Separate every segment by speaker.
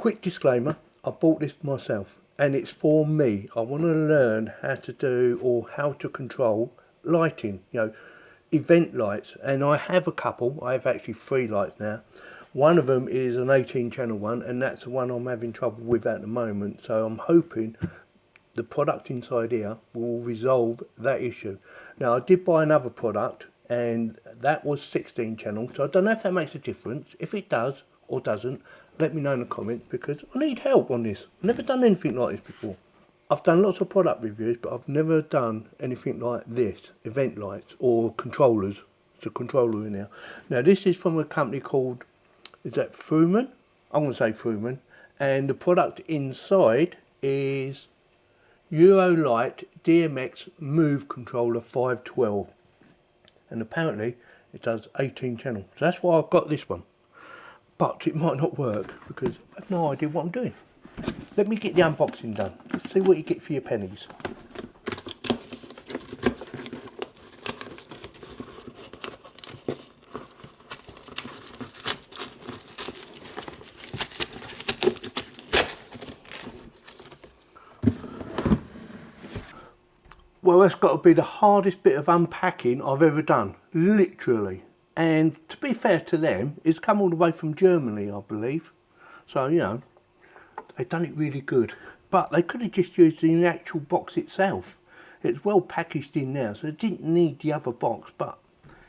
Speaker 1: quick disclaimer, I bought this myself and it's for me. I want to learn how to do or how to control lighting, you know, event lights, and I have a couple. I have actually 3 lights now. One of them is an 18 channel one, and that's the one I'm having trouble with at the moment, so I'm hoping the product inside here will resolve that issue. Now, I did buy another product and that was 16 channel, so I don't know if that makes a difference. If it does or doesn't, let me know in the comments, because I need help on this. I've never done anything like this before. I've done lots of product reviews, but I've never done anything like this, event lights or controllers. It's a controller in there. Now this is from a company called, is that Fruman? I'm going to say Fruman. And the product inside is Eurolite DMX Move Controller 512. And apparently it does 18 channels. So that's why I've got this one. But it might not work because I have no idea what I'm doing. Let me get the unboxing done. Let's see what you get for your pennies. Well, that's got to be the hardest bit of unpacking I've ever done, literally. And to be fair to them, it's come all the way from Germany, I believe. So, you know, they've done it really good. But they could have just used the actual box itself. It's well packaged in now, so it didn't need the other box, but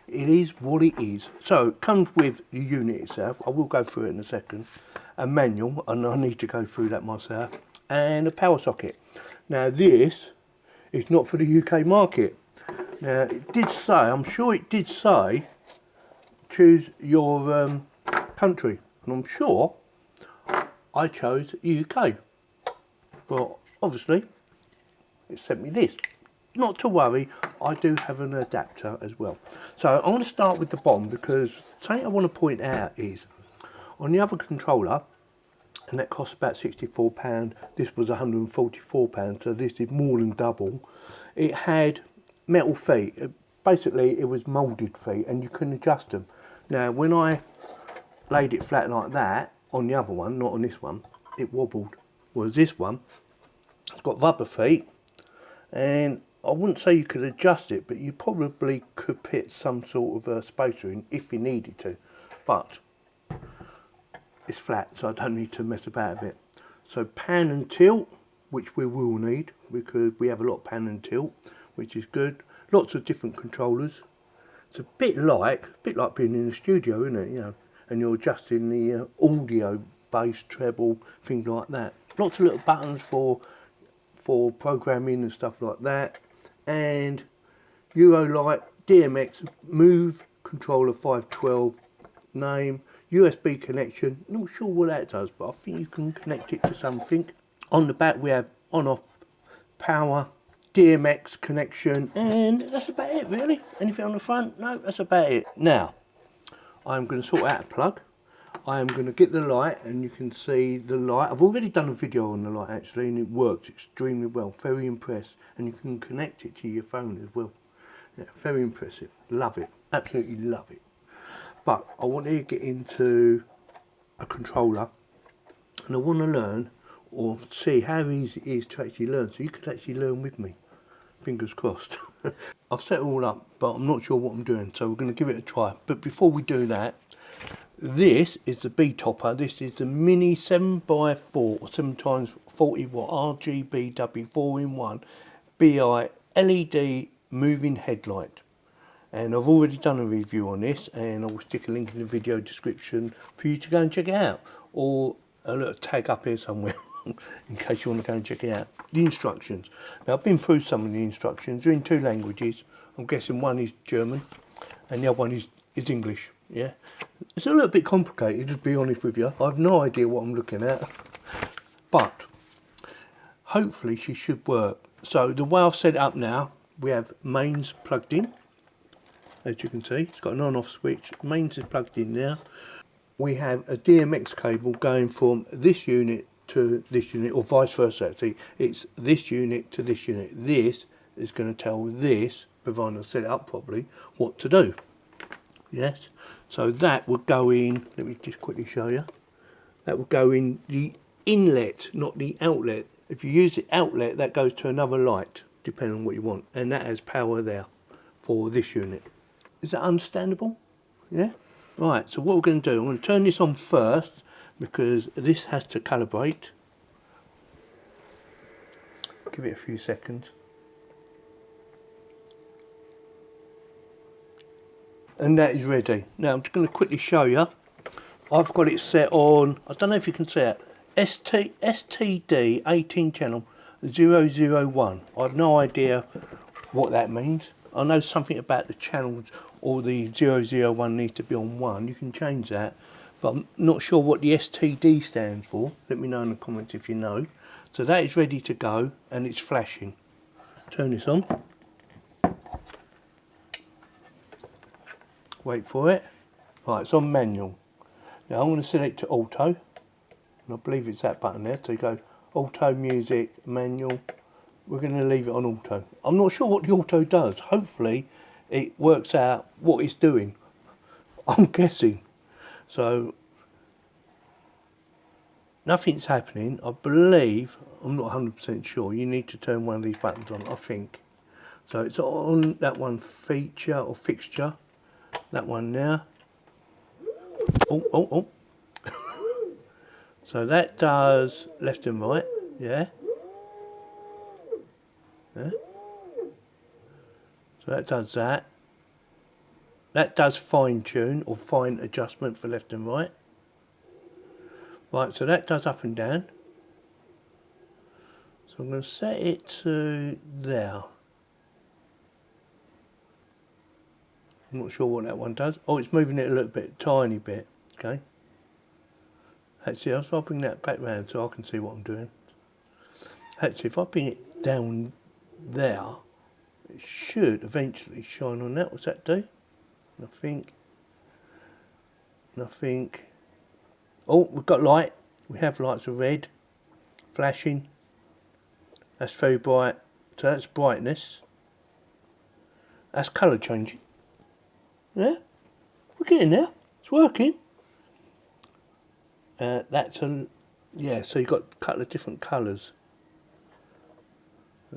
Speaker 1: it is what it is. So it comes with the unit itself. I will go through it in a second. A manual, and I need to go through that myself. And a power socket. Now this is not for the UK market. Now it did say, I'm sure it did say, choose your country, and I'm sure I chose UK, but obviously it sent me this. Not to worry, I do have an adapter as well. So I'm going to start with the bottom, because something I want to point out is on the other controller, and that cost about £64, this was £144, so this is more than double. It had metal feet. Basically it was moulded feet and you couldn't adjust them. Now when I laid it flat like that on the other one, not on this one, it wobbled. Whereas this one, it's got rubber feet, and I wouldn't say you could adjust it, but you probably could put some sort of a spacer in if you needed to. But it's flat, so I don't need to mess about with it. So pan and tilt, which we will need because we have a lot of pan and tilt, which is good. Lots of different controllers. It's a bit like being in the studio, isn't it? You know, and you're adjusting the audio, bass, treble, things like that. Lots of little buttons for programming and stuff like that. And Eurolite DMX Move Controller 512 name, USB connection. Not sure what that does, but I think you can connect it to something. On the back we have on-off power, DMX connection, and that's about it really. Anything on the front? No, that's about it. Now, I'm going to sort out a plug. I am going to get the light, and you can see the light. I've already done a video on the light actually, and it works extremely well. Very impressed. And you can connect it to your phone as well. Yeah, very impressive. Love it. Absolutely love it. But I want to get into a controller, and I want to learn or see how easy it is to actually learn, so you could actually learn with me. Fingers crossed. I've set it all up, but I'm not sure what I'm doing, so we're going to give it a try. But before we do that, this is the Betopper. This is the mini 7x4 or 7x40 watt RGBW 4-in-1 BI LED moving headlight. And I've already done a review on this, and I will stick a link in the video description for you to go and check it out, or a little tag up here somewhere in case you want to go and check it out. The instructions. Now I've been through some of the instructions. They're in 2 languages. I'm guessing one is German and the other one is English. Yeah, it's a little bit complicated, to be honest with you. I have no idea what I'm looking at, but hopefully she should work. So the way I've set it up now, we have mains plugged in. As you can see, it's got an on-off switch. Mains is plugged in now. We have a DMX cable going from this unit to this unit, or vice versa actually. It's this unit to this unit. This is going to tell this, provided I set it up properly, what to do. Yes, so that would go in, let me just quickly show you. That would go in the inlet, not the outlet. If you use the outlet, that goes to another light, depending on what you want. And that has power there for this unit. Is that understandable? Yeah? Right, so what we're going to do, I'm going to turn this on first, because this has to calibrate. Give it a few seconds. And that is ready. Now I'm just going to quickly show you. I've got it set on, I don't know if you can see it, STD 18 channel 001. I have no idea what that means. I know something about the channels, or the 001 needs to be on 1. You can change that, but I'm not sure what the STD stands for. Let me know in the comments if you know. So that is ready to go, and it's flashing. Turn this on. Wait for it. Right, it's on manual. Now I'm going to select to auto, and I believe it's that button there. So you go auto, music, manual. We're going to leave it on auto. I'm not sure what the auto does. Hopefully it works out what it's doing. I'm guessing. So nothing's happening. I believe, I'm not 100% sure, you need to turn one of these buttons on, I think. So it's on that one, feature or fixture. That one there. Oh. So that does left and right, yeah. Yeah. So that does that. That does fine tune or fine adjustment for left and right. Right, so that does up and down. So I'm going to set it to there. I'm not sure what that one does. Oh, it's moving it a little bit, tiny bit. Okay. Actually, I'll bring that back round so I can see what I'm doing. Actually, if I bring it down there, it should eventually shine on that. What's that do? Nothing. Oh, we've got light. We have lights of red, flashing. That's very bright. So that's brightness. That's colour changing. Yeah, we're getting there. It's working. That's a, yeah, so you've got a couple of different colours.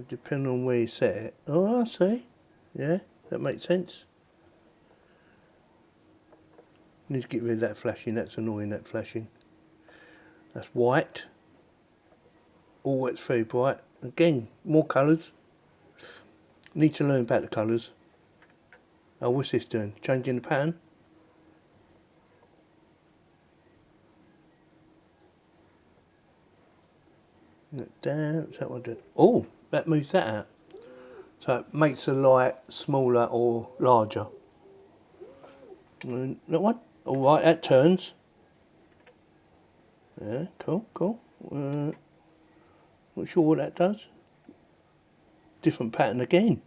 Speaker 1: Depending on where you set it. Oh, I see. Yeah, that makes sense. Need to get rid of that flashing. That's annoying, that flashing. That's white. Oh, it's very bright. Again, more colours. Need to learn about the colours. Oh, what's this doing? Changing the pattern? Down, what's that one doing? Oh, that moves that out. So it makes the light smaller or larger. And that one? Alright, that turns. Yeah, cool. Not sure what that does. Different pattern again.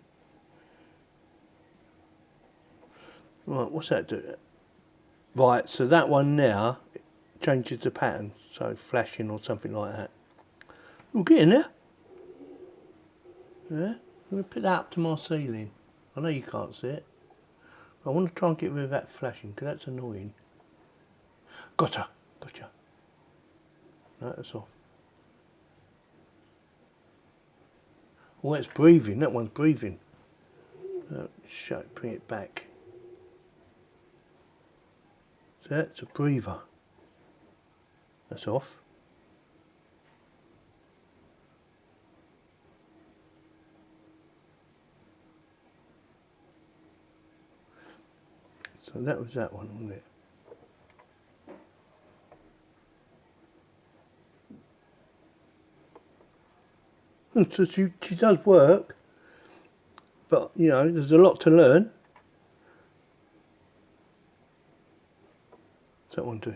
Speaker 1: Right, what's that do? Right, so that one now changes the pattern. So flashing or something like that. We're getting there. Yeah, I'm going to put that up to my ceiling. I know you can't see it. But I want to try and get rid of that flashing because that's annoying. Gotcha. No, that's off. Oh, it's breathing. That one's breathing. Bring it back. So that's a breather. That's off. So that was that one, wasn't it? So she does work, but you know, there's a lot to learn. What's that one do?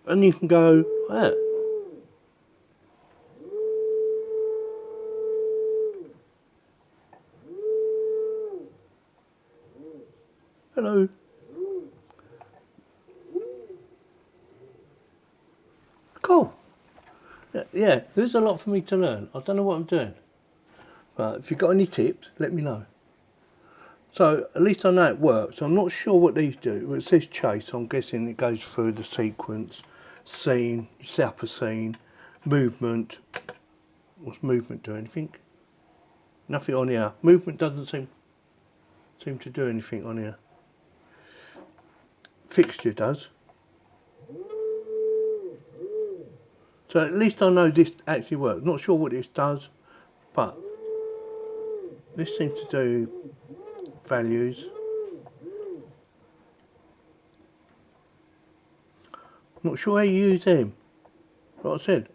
Speaker 1: And you can go like that. Hello. Cool. Yeah, there's a lot for me to learn. I don't know what I'm doing. But if you've got any tips, let me know. So at least I know it works. I'm not sure what these do. Well, it says chase, so I'm guessing it goes through the sequence. Scene, set up a scene, movement. What's movement do? Anything? Nothing on here. Movement doesn't seem to do anything on here. Fixture does. So at least I know this actually works. Not sure what this does, but this seems to do values. Not sure how you use them. Like I said,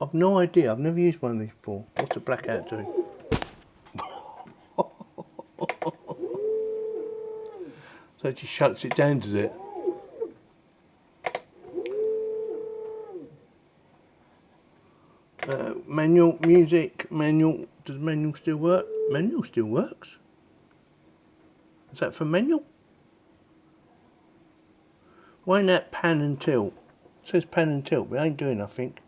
Speaker 1: I've no idea. I've never used one of these before. What's the blackout do? So it just shuts it down, does it? Manual, music, manual. Does manual still work? Manual still works. Is that for manual? Why ain't that pan and tilt? It says pan and tilt, but it ain't doing nothing.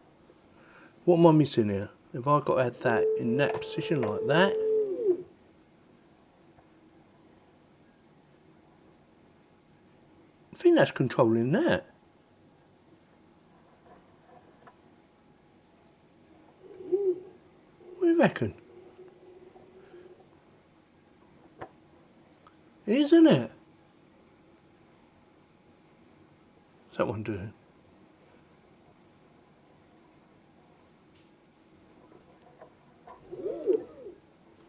Speaker 1: What am I missing here? Have I got to add that in that position like that? I think that's controlling that. What do you reckon? Isn't it? What's that one doing?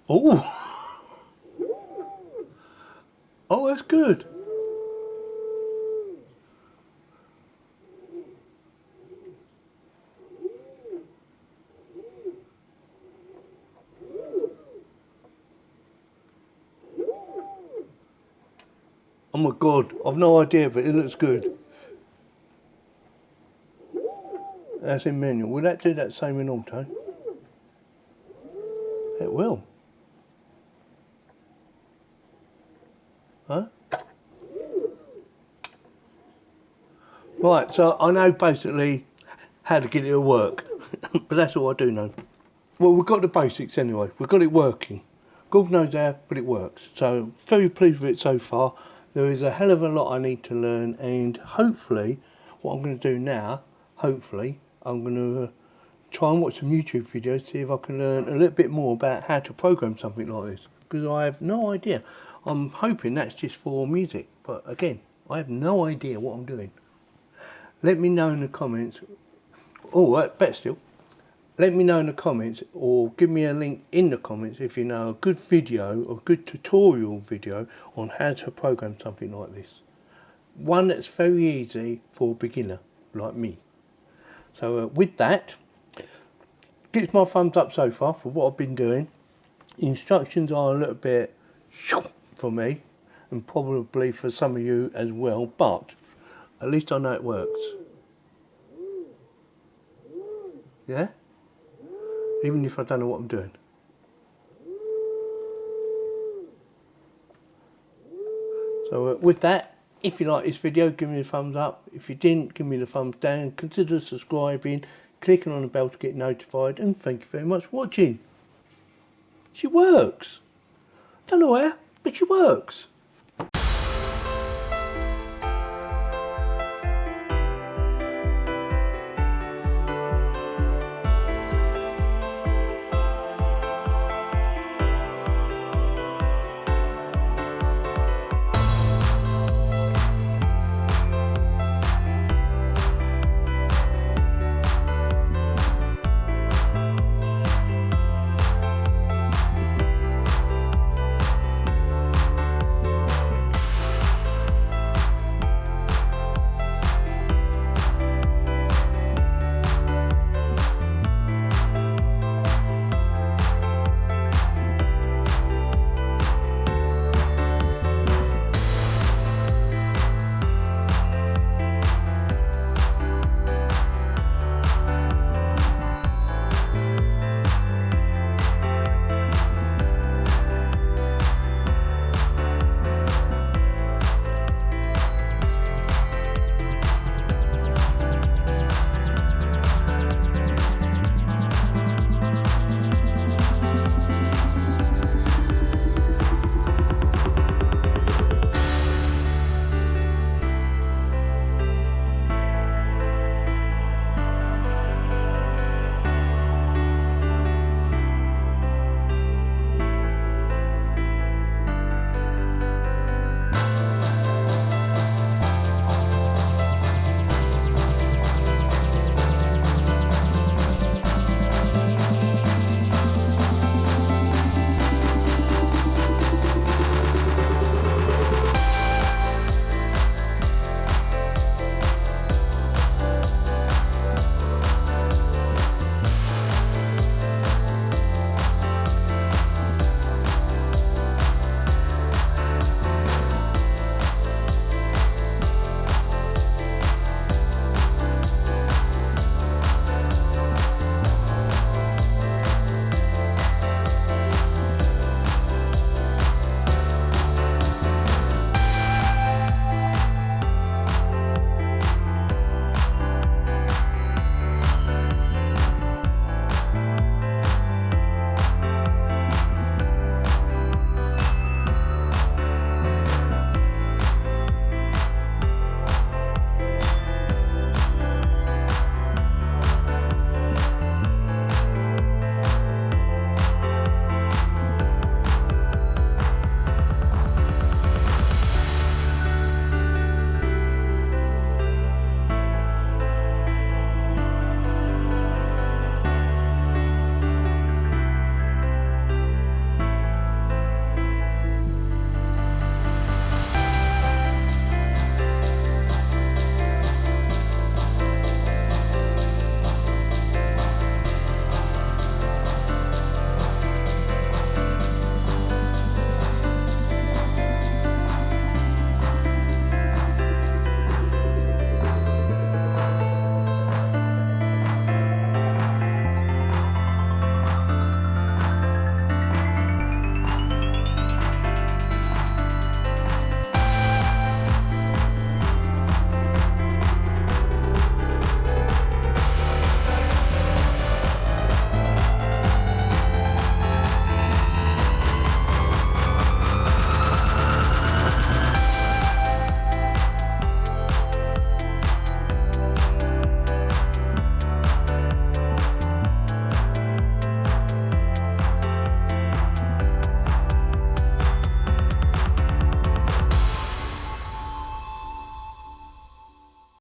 Speaker 1: Oh! Oh, that's good. Oh my god, I've no idea, but it looks good. That's in manual. Will that do that same in auto? It will. Huh? Right, so I know basically how to get it to work, but that's all I do know. Well, we've got the basics anyway. We've got it working. God knows how, but it works. So, very pleased with it so far. There is a hell of a lot I need to learn, and hopefully, what I'm going to do now, hopefully, I'm going to try and watch some YouTube videos, see if I can learn a little bit more about how to program something like this, because I have no idea. I'm hoping that's just for music, but again, I have no idea what I'm doing. Let me know in the comments. Oh, better still. Let me know in the comments, or give me a link in the comments if you know a good video or good tutorial video on how to program something like this. One that's very easy for a beginner like me. So with that, gives my thumbs up so far for what I've been doing. The instructions are a little bit for me, and probably for some of you as well, but at least I know it works. Yeah? Even if I don't know what I'm doing. So with that, if you like this video, give me a thumbs up. If you didn't, give me the thumbs down. Consider subscribing, clicking on the bell to get notified, and thank you very much for watching. She works. Don't know how, but she works.